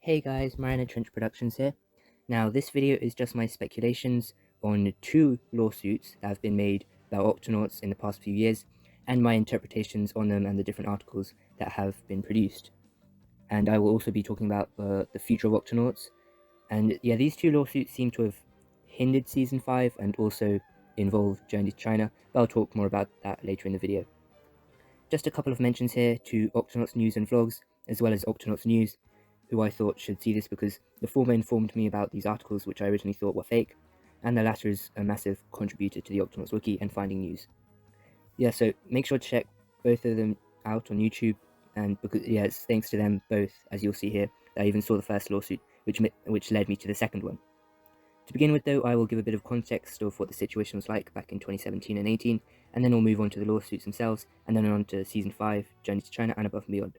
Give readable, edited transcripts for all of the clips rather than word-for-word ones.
Hey guys, Marina Trench Productions here. Now this video is just my speculations on two lawsuits that have been made about Octonauts in the past few years, and my interpretations on them and the different articles that have been produced. And I will also be talking about the future of Octonauts. And yeah, these two lawsuits seem to have hindered Season 5 and also involve Journey to China, but I'll talk more about that later in the video. Just a couple of mentions here to Octonauts News and Vlogs, as well as Octonauts News, who I thought should see this because the former informed me about these articles which I originally thought were fake, and the latter is a massive contributor to the Octonauts wiki and finding news. Yeah, so make sure to check both of them out on YouTube, and because yeah, it's thanks to them both, as you'll see here, that I even saw the first lawsuit, which led me to the second one. To begin with though, I will give a bit of context of what the situation was like back in 2017 and 18, and then we'll move on to the lawsuits themselves, and then on to Season 5, Journey to China, and Above and Beyond.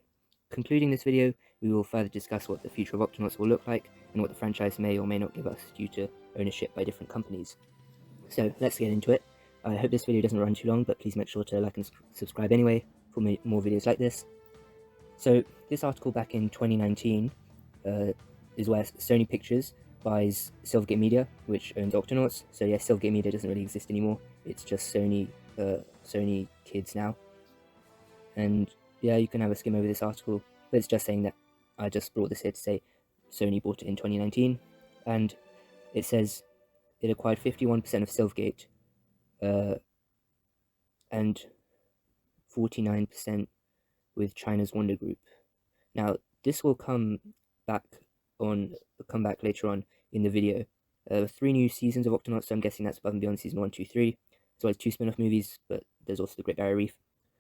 Concluding this video, we will further discuss what the future of Octonauts will look like, and what the franchise may or may not give us due to ownership by different companies. So let's get into it. I hope this video doesn't run too long, but please make sure to like and subscribe anyway for more videos like this. So this article back in 2019 is where Sony Pictures buys Silvergate Media, which owns Octonauts. So yeah, Silvergate Media doesn't really exist anymore. It's just Sony Kids now. And yeah, you can have a skim over this article, but it's just saying that I just brought this here to say Sony bought it in 2019, and it says it acquired 51% of Silvergate, and 49% with China's Wanda Group. Now, this will come back later on in the video. 3 new seasons of Octonauts, so I'm guessing that's Above and Beyond Season 1, 2, 3, as well as 2 spin-off movies, but there's also the Great Barrier Reef.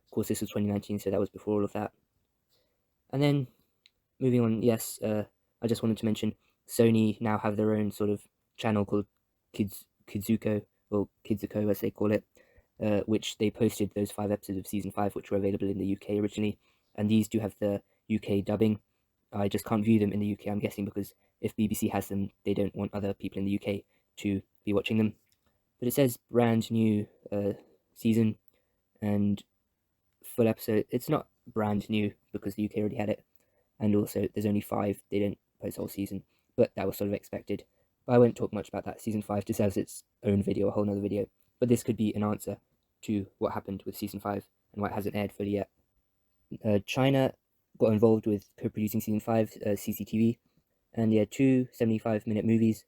Of course, this was 2019, so that was before all of that. And then, moving on, yes, I just wanted to mention, Sony now have their own sort of channel called Kidzuko, or Kidzuko as they call it, which they posted those 5 episodes of Season 5, which were available in the UK originally, and these do have the UK dubbing. I just can't view them in the UK, I'm guessing, because if BBC has them, they don't want other people in the UK to be watching them. But it says brand new season and full episode. It's not brand new because the UK already had it, and also there's only 5, they didn't post the whole season, but that was sort of expected. But I won't talk much about that. Season 5 deserves its own video, a whole nother video, but this could be an answer to what happened with Season 5 and why it hasn't aired fully yet. China got involved with co-producing Season 5, CCTV, and they had 2 75-minute movies,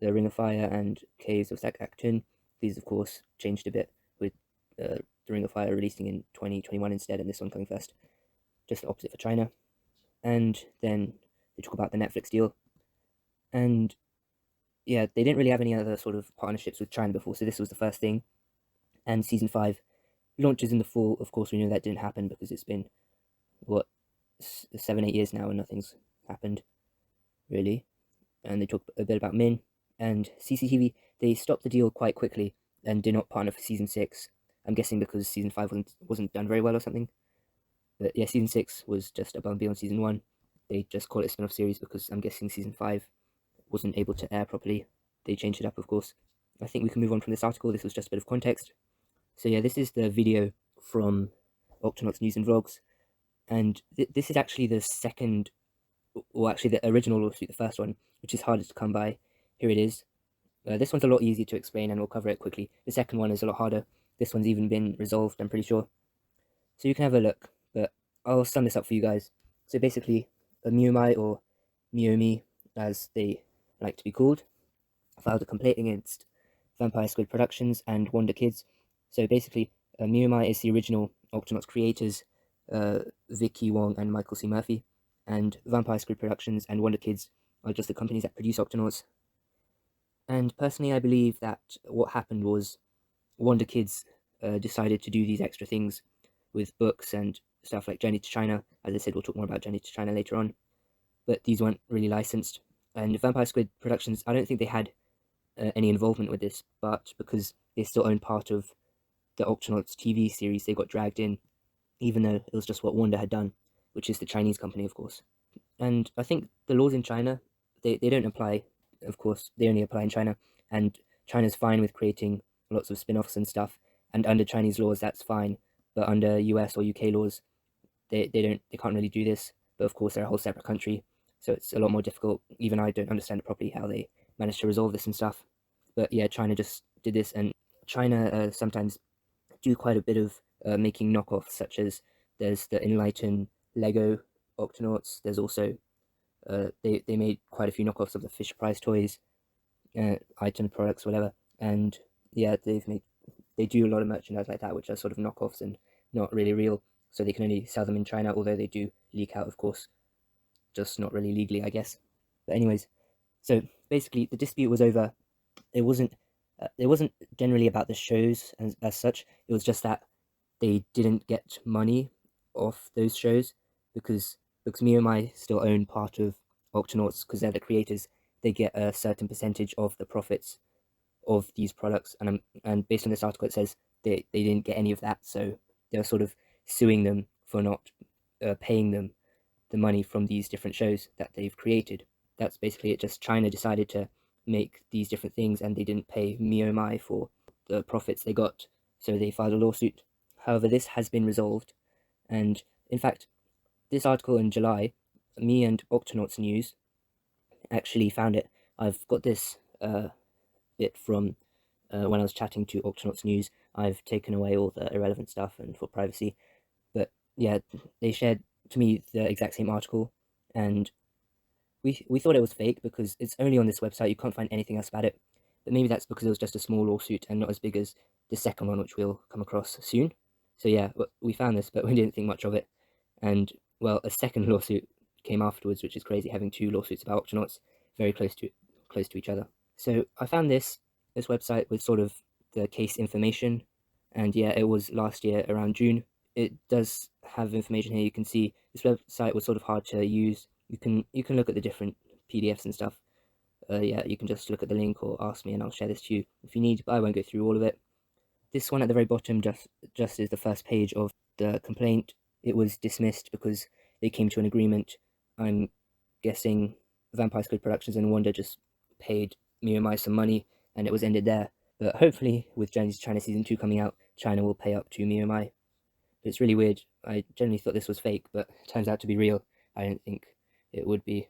The Ring of Fire and Caves of Sakak'tun. These, of course, changed a bit with The Ring of Fire releasing in 2021 instead, and this one coming first, just the opposite for China. And then they talk about the Netflix deal, and yeah, they didn't really have any other sort of partnerships with China before, so this was the first thing. And Season 5 launches in the fall. Of course, we know that didn't happen because it's been, what, 7-8 years now and nothing's happened, really. And they talk a bit about Min and CCTV. They stopped the deal quite quickly and did not partner for Season 6. I'm guessing because Season 5 wasn't done very well or something. But yeah, Season 6 was just Above and Beyond Season 1. They just call it a spin-off series because I'm guessing Season 5 wasn't able to air properly. They changed it up, of course. I think we can move on from this article. This was just a bit of context. So yeah, this is the video from Octonauts News and Vlogs. And this is actually the second, or actually the original lawsuit, the first one, which is harder to come by. Here it is. This one's a lot easier to explain and we'll cover it quickly. The second one is a lot harder. This one's even been resolved, I'm pretty sure. So you can have a look, but I'll sum this up for you guys. So basically, Meomi, or Meomi, as they like to be called, filed a complaint against Vampire Squid Productions and Wanda Kids. So basically, Meomi is the original Octonauts creators, Vicky Wong and Michael C. Murphy, and Vampire Squid Productions and Wonder Kids are just the companies that produce Octonauts. And personally, I believe that what happened was Wonder Kids decided to do these extra things with books and stuff like Journey to China. As I said, we'll talk more about Journey to China later on, but these weren't really licensed. And Vampire Squid Productions, I don't think they had any involvement with this, but because they still own part of the Octonauts TV series, they got dragged in, even though it was just what Wanda had done, which is the Chinese company, of course. And I think the laws in China, they don't apply, of course, they only apply in China, and China's fine with creating lots of spin-offs and stuff, and under Chinese laws, that's fine, but under US or UK laws, they can't really do this, but of course they're a whole separate country, so it's a lot more difficult. Even I don't understand it properly how they managed to resolve this and stuff. But yeah, China just did this, and China sometimes do quite a bit of making knockoffs, such as there's the Enlighten Lego Octonauts. There's also they made quite a few knockoffs of the Fisher Price toys, item products, whatever. And yeah, they do a lot of merchandise like that, which are sort of knockoffs and not really real. So they can only sell them in China, although they do leak out, of course, just not really legally, I guess. But anyways, so basically the dispute was over. It wasn't generally about the shows as such. It was just that they didn't get money off those shows because Meomi still own part of Octonauts because they're the creators. They get a certain percentage of the profits of these products, and based on this article, it says they didn't get any of that, so they're sort of suing them for not paying them the money from these different shows that they've created. That's basically it. Just China decided to make these different things, and they didn't pay Meomi for the profits they got, so they filed a lawsuit. However, this has been resolved, and in fact, this article in July, me and Octonauts News actually found it. I've got this bit from when I was chatting to Octonauts News. I've taken away all the irrelevant stuff and for privacy, but yeah, they shared to me the exact same article, and we thought it was fake because it's only on this website. You can't find anything else about it, but maybe that's because it was just a small lawsuit and not as big as the second one, which we'll come across soon. So yeah, we found this, but we didn't think much of it. And well, a second lawsuit came afterwards, which is crazy, having two lawsuits about Octonauts very close to each other. So I found this website with sort of the case information, and yeah, it was last year around June. It does have information here. You can see this website was sort of hard to use. You can look at the different PDFs and stuff. Yeah, you can just look at the link or ask me, and I'll share this to you if you need. But I won't go through all of it. This one at the very bottom just is the first page of the complaint. It was dismissed because they came to an agreement. I'm guessing Vampire Squid Productions and Wanda just paid Meomi some money, and it was ended there. But hopefully, with China Season 2 coming out, China will pay up to Meomi. It's really weird. I generally thought this was fake, but it turns out to be real. I don't think it would be,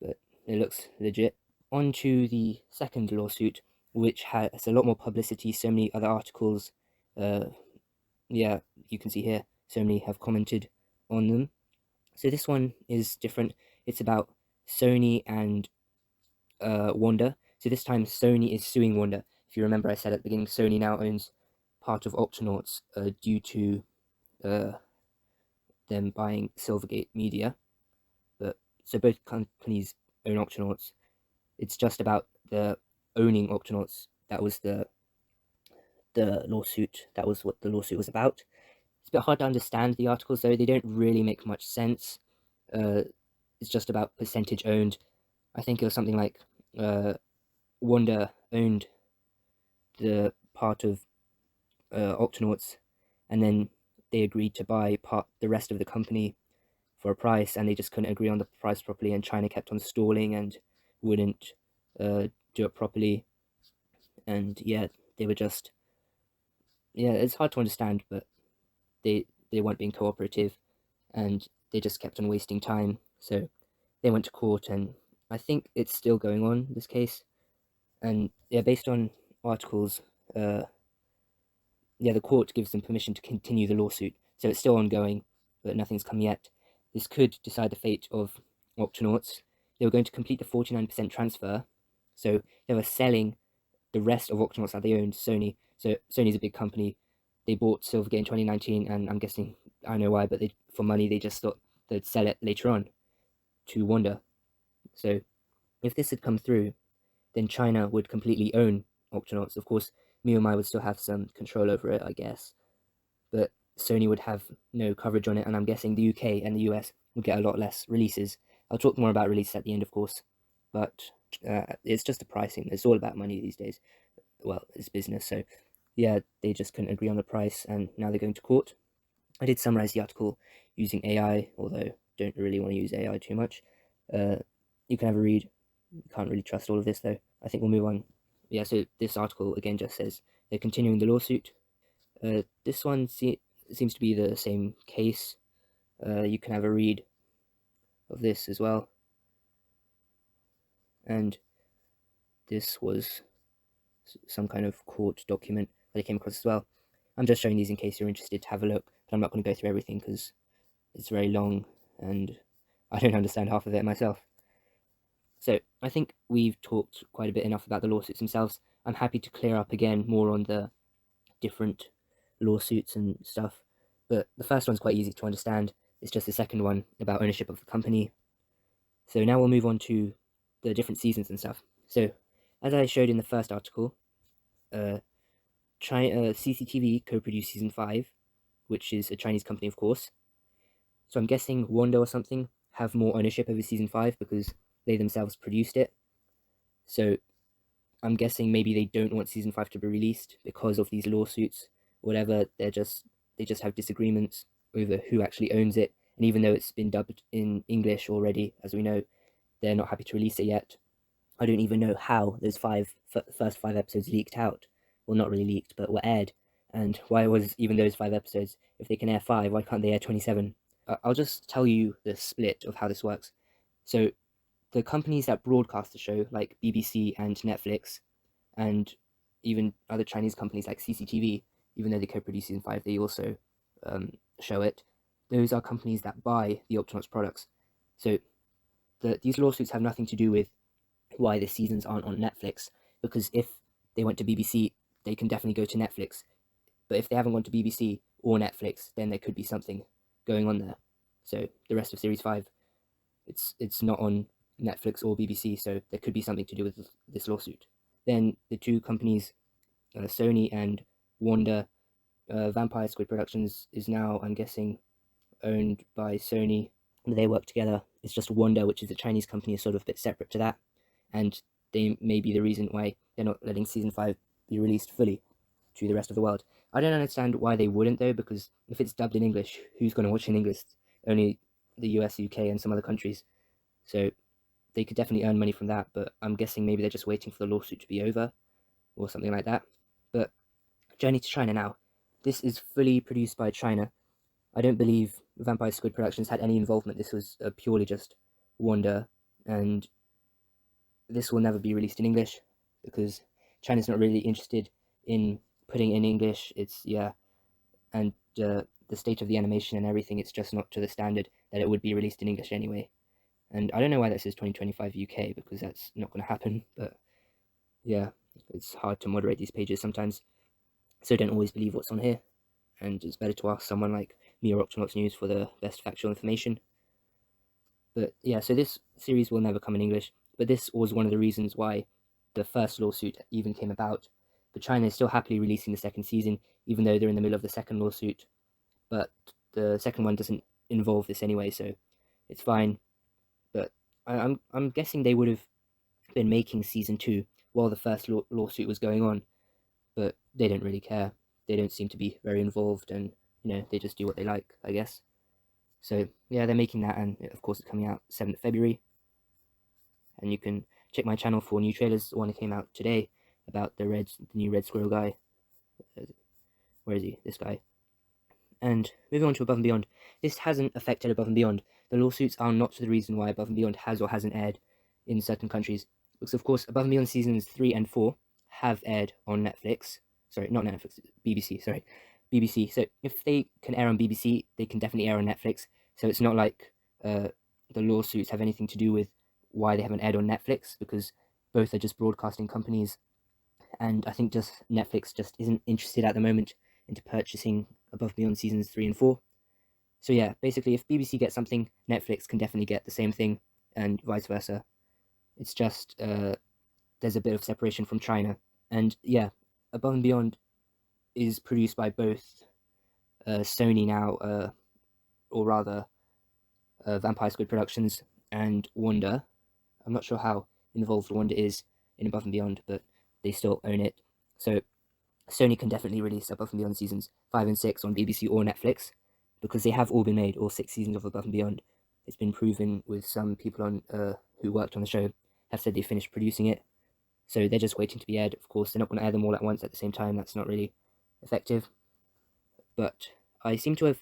but it looks legit. On to the second lawsuit, which has a lot more publicity, so many other articles. Yeah, you can see here, so many have commented on them. So this one is different. It's about Sony and Wanda. So this time Sony is suing Wanda. If you remember, I said at the beginning, Sony now owns part of Octonauts due to them buying Silvergate Media. But so both companies own Octonauts. It's just about the owning Octonauts. That was the lawsuit. That was what the lawsuit was about. It's a bit hard to understand the articles though. They don't really make much sense. It's just about percentage owned. I think it was something like Wanda owned the part of Octonauts, and then they agreed to buy the rest of the company for a price, and they just couldn't agree on the price properly, and China kept on stalling and wouldn't do it properly. And yeah, they were just, yeah, it's hard to understand, but they weren't being cooperative, and they just kept on wasting time. So they went to court, and I think it's still going on, this case. And yeah, based on articles, yeah, the court gives them permission to continue the lawsuit, so it's still ongoing, but nothing's come yet. This could decide the fate of Octonauts. They were going to complete the 49% transfer, so they were selling the rest of Octonauts that they owned to Sony. So Sony's a big company. They bought Silvergate in 2019, and I'm guessing, I don't know why, but for money they just thought they'd sell it later on to Wanda. So if this had come through, then China would completely own Octonauts. Of course, Meomi would still have some control over it, I guess, but Sony would have no coverage on it, and I'm guessing the UK and the US would get a lot less releases. I'll talk more about releases at the end, of course, but it's just the pricing. It's all about money these days. Well, it's business, so yeah, they just couldn't agree on the price, and now they're going to court. I did summarize the article using AI, although don't really want to use AI too much. You can have a read. You can't really trust all of this, though. I think we'll move on. Yeah, so this article, again, just says they're continuing the lawsuit. This one seems to be the same case. You can have a read of this as well. and this was some kind of court document that I came across as well. I'm just showing these in case you're interested to have a look, but I'm not going to go through everything because it's very long and I don't understand half of it myself. So I think we've talked quite a bit enough about the lawsuits themselves. I'm happy to clear up again more on the different lawsuits and stuff, but the first one's quite easy to understand. It's just the second one about ownership of the company. So now we'll move on to the different seasons and stuff. So as I showed in the first article, CCTV co-produced season 5, which is a Chinese company, of course. So I'm guessing Wanda or something have more ownership over season 5 because they themselves produced it. So I'm guessing maybe they don't want season 5 to be released because of these lawsuits, whatever. They just have disagreements over who actually owns it. And even though it's been dubbed in English already, as we know, they're not happy to release it yet. I don't even know how those first 5 episodes leaked out. Well, not really leaked, but were aired. And why was even those 5 episodes? If they can air 5, why can't they air 27? I'll just tell you the split of how this works. So the companies that broadcast the show, like BBC and Netflix, and even other Chinese companies like CCTV, even though they co-produce season 5, they also show it. Those are companies that buy the Octonauts products. So these lawsuits have nothing to do with why the seasons aren't on Netflix, because if they went to BBC, they can definitely go to Netflix. But if they haven't gone to BBC or Netflix, then there could be something going on there. So the rest of Series 5, it's not on Netflix or BBC, so there could be something to do with this lawsuit. Then the two companies, Sony and Wanda, Vampire Squid Productions is now, I'm guessing, owned by Sony. They work together. It's just Wanda, which is a Chinese company, is sort of a bit separate to that. And they may be the reason why they're not letting season 5 be released fully to the rest of the world. I don't understand why they wouldn't, though, because if it's dubbed in English, who's going to watch in English? Only the US, UK, and some other countries. So they could definitely earn money from that, but I'm guessing maybe they're just waiting for the lawsuit to be over or something like that. But Journey to China now. This is fully produced by China. I don't believe Vampire Squid Productions had any involvement. This was purely just Wanda, and this will never be released in English because China's not really interested in putting in English. It's, yeah, and the state of the animation and everything, it's just not to the standard that it would be released in English anyway. And I don't know why that says 2025 UK, because that's not going to happen, but yeah, it's hard to moderate these pages sometimes, so don't always believe what's on here, and it's better to ask someone like me or Octonauts News for the best factual information. But yeah, so this series will never come in English, but this was one of the reasons why the first lawsuit even came about. But China is still happily releasing the second season, even though they're in the middle of the second lawsuit, but the second one doesn't involve this anyway, so it's fine. But I'm guessing they would have been making season 2 while the first lawsuit was going on, but they don't really care. They don't seem to be very involved, and they just do what they like, I guess. So yeah, they're making that, and of course it's coming out 7th February. And you can check my channel for new trailers. The one that came out today about the new Red Squirrel guy. Where is he? This guy. And moving on to Above and Beyond. This hasn't affected Above and Beyond. The lawsuits are not the reason why Above and Beyond has or hasn't aired in certain countries. Because of course, Above and Beyond seasons 3 and 4 have aired on Netflix. Sorry, not Netflix, BBC, sorry. BBC. So if they can air on BBC, they can definitely air on Netflix. So it's not like the lawsuits have anything to do with why they haven't aired on Netflix, because both are just broadcasting companies. And I think just Netflix just isn't interested at the moment into purchasing Above and Beyond seasons 3 and 4. So yeah, basically if BBC gets something, Netflix can definitely get the same thing, and vice versa. It's just there's a bit of separation from China. And yeah, Above and Beyond is produced by both Sony now, or rather Vampire Squid Productions and Wanda. I'm not sure how involved Wanda is in Above and Beyond, but they still own it. So Sony can definitely release Above and Beyond seasons 5 and 6 on BBC or Netflix, because they have all been made, all 6 seasons of Above and Beyond. It's been proven with some people on who worked on the show have said they finished producing it. So they're just waiting to be aired. Of course, they're not going to air them all at once at the same time. That's not really effective. But I seem to have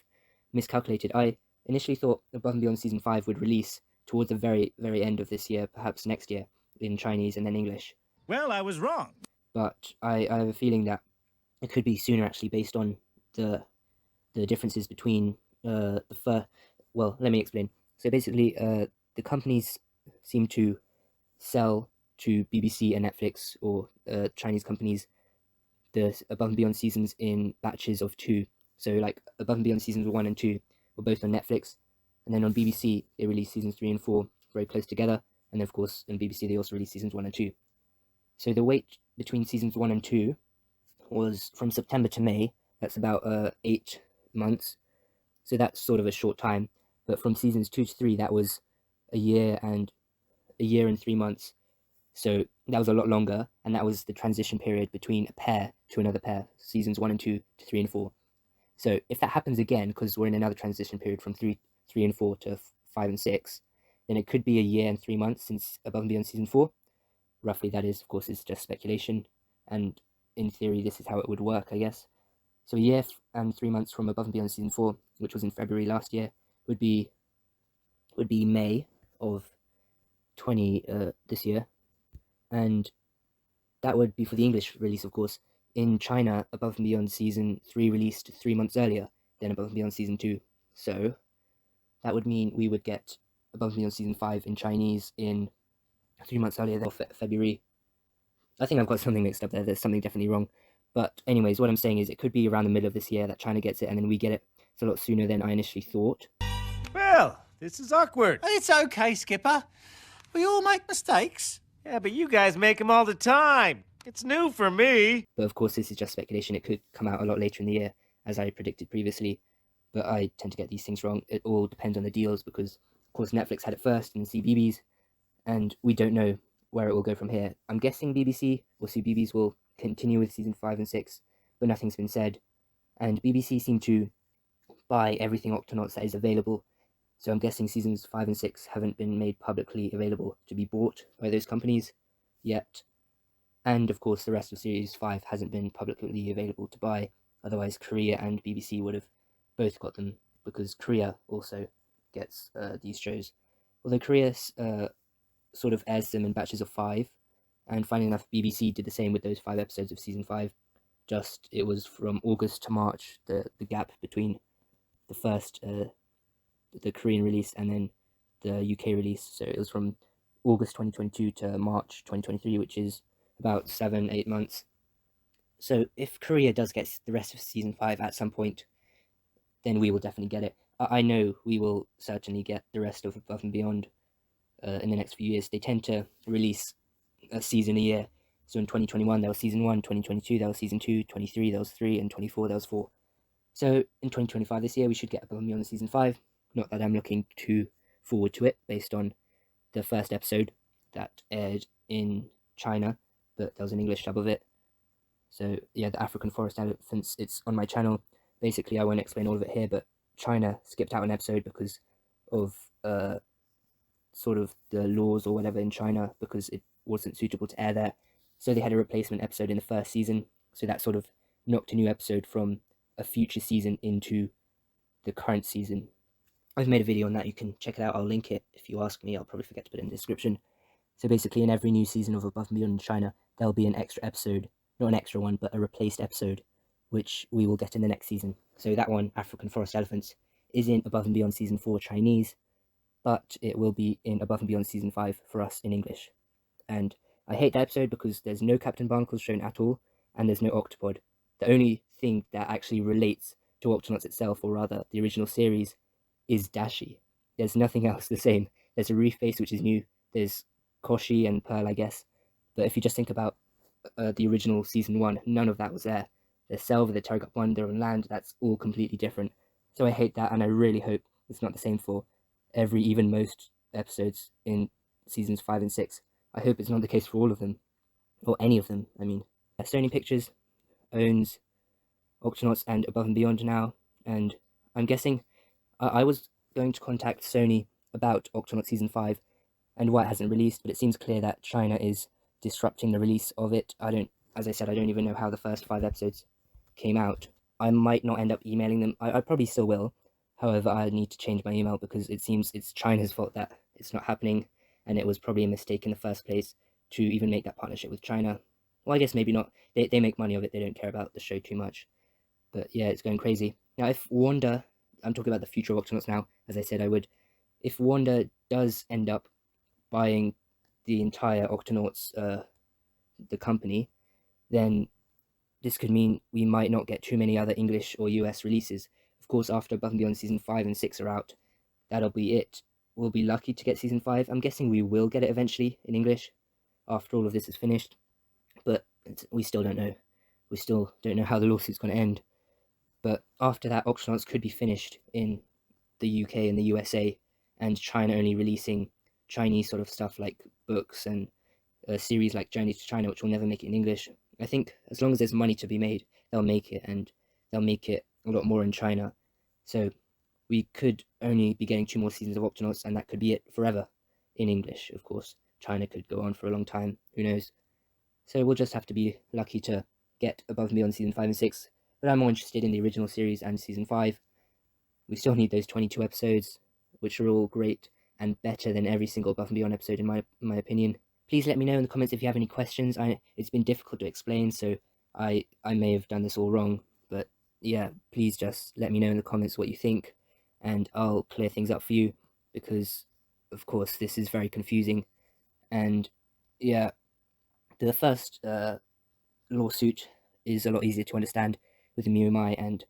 miscalculated. I initially thought Above and Beyond Season 5 would release towards the very, very end of this year, perhaps next year. in Chinese and then English. Well, I was wrong. But I have a feeling that it could be sooner, actually, based on the differences between well, let me explain. So basically, the companies seem to sell to BBC and Netflix, or Chinese companies, the Above and Beyond seasons in batches of 2. So like Above and Beyond seasons 1 and 2 were both on Netflix, and then on BBC they released seasons 3 and 4 very close together, and then of course on BBC they also released seasons 1 and 2. So the wait between seasons 1 and 2 was from September to May. That's about 8 months. So that's sort of a short time. But from seasons 2 to 3, that was a year and 3 months. So that was a lot longer, and that was the transition period between a pair to another pair, seasons 1 and 2 to 3 and 4. So if that happens again, because we're in another transition period from 3 and 4 to 5 and 6, then it could be a year and 3 months since Above and Beyond season 4. Roughly, that is, of course, is just speculation, and in theory, this is how it would work, I guess. So a year and 3 months from Above and Beyond season 4, which was in February last year, would be May of this year, and that would be for the English release, of course. In China, Above and Beyond season 3 released 3 months earlier than Above and Beyond season 2, so that would mean we would get Above and Beyond season 5 in Chinese in 3 months earlier than February. I think I've got something mixed up there. There's something definitely wrong. But anyways, what I'm saying is it could be around the middle of this year that China gets it, and then we get it. It's a lot sooner than I initially thought. Well, this is awkward. It's okay, Skipper. We all make mistakes. Yeah, but you guys make them all the time. It's new for me. But of course, this is just speculation. It could come out a lot later in the year, as I predicted previously. But I tend to get these things wrong. It all depends on the deals, because, of course, Netflix had it first and CBeebies, and we don't know where it will go from here. I'm guessing BBC or CBeebies will continue with season 5 and 6, but nothing's been said. And BBC seem to buy everything Octonauts that is available, so I'm guessing seasons 5 and 6 haven't been made publicly available to be bought by those companies yet. And of course, the rest of series 5 hasn't been publicly available to buy, otherwise Korea and BBC would have both got them, because Korea also gets these shows. Although Korea sort of airs them in batches of 5, and funnily enough, BBC did the same with those 5 episodes of season 5. Just, it was from August to March, the gap between the first, the Korean release and then the UK release. So it was from August 2022 to March 2023, which is about 7-8 months. So if Korea does get the rest of season 5 at some point, then we will definitely get it. I know we will certainly get the rest of Above and Beyond in the next few years. They tend to release a season a year. So in 2021 there was season 1, 2022 there was season 2, 23 there was 3, and 24 there was 4. So in 2025 this year we should get Above and Beyond season 5. Not that I'm looking too forward to it based on the first episode that aired in China, but there was an English dub of it. So yeah, the African forest elephants, it's on my channel. Basically, I won't explain all of it here, but China skipped out an episode because of sort of the laws or whatever in China, because it wasn't suitable to air there. So they had a replacement episode in the first season. So that sort of knocked a new episode from a future season into the current season. I've made a video on that. You can check it out. I'll link it. If you ask me, I'll probably forget to put it in the description. So basically, in every new season of Above and Beyond in China, there'll be an extra episode. Not an extra one, but a replaced episode, which we will get in the next season. So that one, African Forest Elephants, is in Above and Beyond Season 4 Chinese, but it will be in Above and Beyond Season 5 for us in English. And I hate that episode because there's no Captain Barnacles shown at all, and there's no Octopod. The only thing that actually relates to Octonauts itself, or rather the original series, is Dashi. There's nothing else the same. There's a reef base, which is new. There's Koshi and Pearl, I guess. But if you just think about the original Season 1, none of that was there. There's Selva, the Terragut 1, they're on land, that's all completely different. So I hate that, and I really hope it's not the same for even most episodes in Seasons 5 and 6. I hope it's not the case for all of them, or any of them, I mean. Sony Pictures owns Octonauts and Above and Beyond now, and I'm guessing I was going to contact Sony about Octonauts Season 5 and why it hasn't released, but it seems clear that China is disrupting the release of it. As I said, I don't even know how the first 5 episodes came out. I might not end up emailing them. I probably still will. However, I need to change my email because it seems it's China's fault that it's not happening, and it was probably a mistake in the first place. to even make that partnership with China. Well, I guess maybe not. They make money of it. They don't care about the show too much. But yeah, it's going crazy. Now, if Wanda, I'm talking about the future of Octonauts now, as I said I would. If Wanda does end up buying the entire Octonauts, the company, then this could mean we might not get too many other English or US releases. Of course, after Above and Beyond Season 5 and 6 are out, that'll be it. We'll be lucky to get Season 5. I'm guessing we will get it eventually in English after all of this is finished, but we still don't know. We still don't know how the lawsuit's going to end. But after that, Octonauts could be finished in the UK and the USA, and China only releasing Chinese sort of stuff like books and a series like Journey to China, which will never make it in English. I think as long as there's money to be made, they'll make it, and they'll make it a lot more in China. So we could only be getting 2 more seasons of Octonauts, and that could be it forever in English, of course. China could go on for a long time, who knows. So we'll just have to be lucky to get Above and Beyond Season 5 and 6, but I'm more interested in the original series and Season 5. We still need those 22 episodes, which are all great and better than every single Above and Beyond episode in my opinion. Please let me know in the comments if you have any questions. It's been difficult to explain, so I may have done this all wrong, but yeah, please just let me know in the comments what you think, and I'll clear things up for you, because of course this is very confusing. And yeah, the first lawsuit is a lot easier to understand with the Meomi and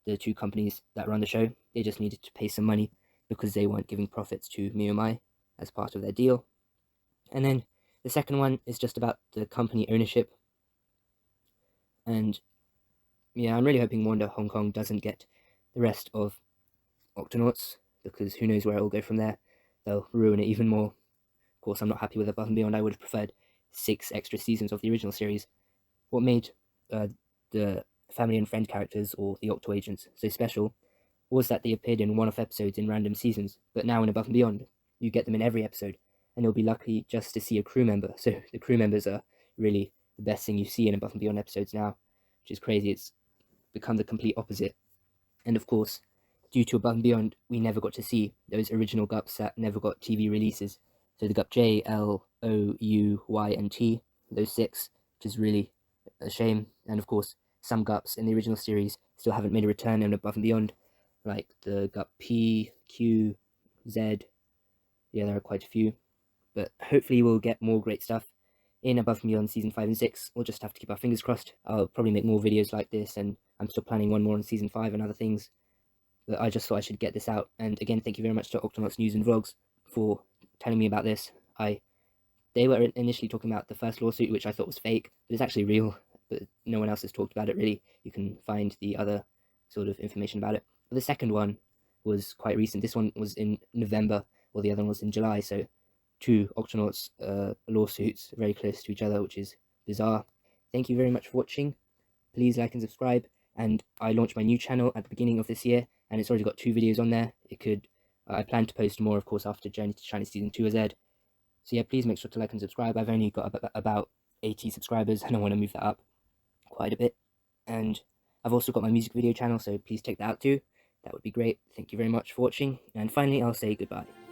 the 2 companies that run the show. They just needed to pay some money because they weren't giving profits to Meomi as part of their deal. And then the second one is just about the company ownership. And yeah, I'm really hoping Wanda Hong Kong doesn't get the rest of Octonauts, because who knows where it will go from there. They'll ruin it even more. Of course, I'm not happy with Above and Beyond. I would have preferred 6 extra seasons of the original series. What made the family and friend characters, or the Octo Agents, so special was that they appeared in one-off episodes in random seasons, but now in Above and Beyond, you get them in every episode, and you'll be lucky just to see a crew member. So the crew members are really the best thing you see in Above and Beyond episodes now, which is crazy. It's become the complete opposite. And of course, due to Above and Beyond, we never got to see those original GUPs that never got TV releases. So the GUP J, L, O, U, Y, and T, those 6, which is really a shame. And of course, some GUPs in the original series still haven't made a return in Above and Beyond, like the GUP P, Q, Z. Yeah, there are quite a few. But hopefully we'll get more great stuff in Above and Beyond Season 5 and 6. We'll just have to keep our fingers crossed. I'll probably make more videos like this, and I'm still planning one more on Season 5 and other things. But I just thought I should get this out. And again, thank you very much to Octonauts News and Vlogs for telling me about this. They were initially talking about the first lawsuit, which I thought was fake, but it's actually real. But no one else has talked about it, really. You can find the other sort of information about it. But the second one was quite recent. This one was in November, while the other one was in July. So 2 Octonauts lawsuits very close to each other, which is bizarre. Thank you very much for watching. Please like and subscribe. And I launched my new channel at the beginning of this year, and it's already got 2 videos on there. I plan to post more, of course, after Journey to China Season 2 is aired. So yeah, please make sure to like and subscribe. I've only got about 80 subscribers, and I want to move that up quite a bit. And I've also got my music video channel, so please check that out too. That would be great. Thank you very much for watching, and finally I'll say goodbye.